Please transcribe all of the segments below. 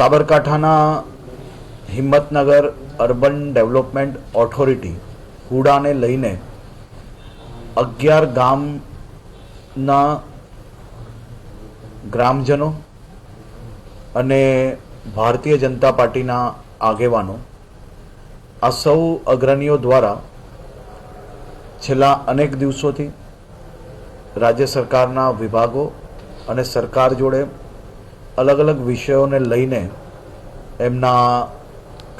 સાબરકાંઠાના Himmatnagar urban development authority હુડાને લઈને 11 ગામના ગ્રામજનો અને ભારતીય જનતા પાર્ટીના આગેવાનો આ સૌ અગ્રણીઓ દ્વારા છેલ્લા અનેક દિવસોથી રાજ્ય સરકારના વિભાગો અને સરકાર જોડે અલગ અલગ વિષયોને લઈને એમના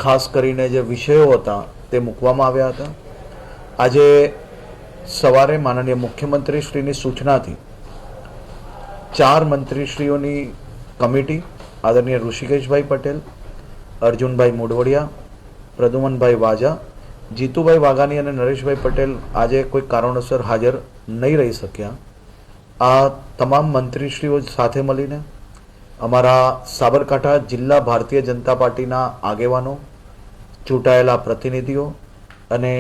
ખાસ કરીને જે વિષયો હતા તે મૂકવામાં આવ્યા હતા. આજે સવારે માનનીય મુખ્યમંત્રીશ્રીની સૂચનાથી 4 મંત્રીશ્રીઓની કમિટી આદરણીય ઋષિકેશભાઈ પટેલ, અર્જુનભાઈ મોઢવડિયા, પ્રદ્યુમનભાઈ વાજા, જીતુભાઈ વાઘાણી અને નરેશભાઈ પટેલ આજે કોઈ કારણોસર હાજર નહીં રહી શક્યા. આ તમામ મંત્રીશ્રીઓ સાથે મળીને અમારા સાબરકાંઠા જિલ્લા ભારતીય જનતા પાર્ટીના આગેવાનો, ચૂંટાયેલા પ્રતિનિધિઓ અને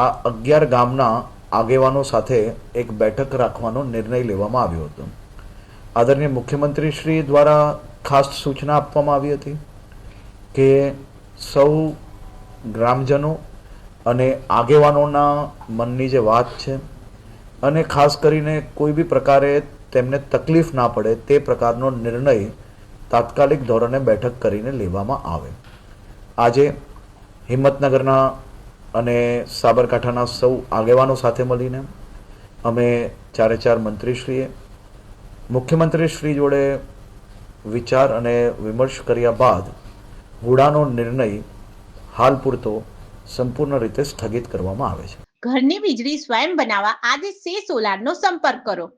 આ 11 ગામના આગેવાનો સાથે એક બેઠક રાખવાનો નિર્ણય લેવામાં આવ્યો હતો. આદરણીય મુખ્યમંત્રીશ્રી દ્વારા ખાસ સૂચના આપવામાં આવી હતી કે સૌ ગ્રામજનો અને આગેવાનોના મનની જે વાત છે અને ખાસ કરીને કોઈ બી પ્રકારે તેમને તકલીફ ના પડે તે પ્રકારનો નિર્ણય તાત્કાલિક ધોરણે બેઠક કરીને લેવામાં આવે. આજે હિંમતનગરના અને સાબરકાંઠાના સૌ આગેવાનો સાથે મળીને અમે 4 મંત્રીશ્રીએ મુખ્યમંત્રીશ્રી જોડે વિચાર અને વિમર્શ કર્યા બાદ હુડાનો નિર્ણય હાલ પૂરતો સંપૂર્ણ રીતે સ્થગિત કરવામાં આવે છે. ઘરની વીજળી સ્વયં બનાવવા આજે સે સોલારનો સંપર્ક કરો.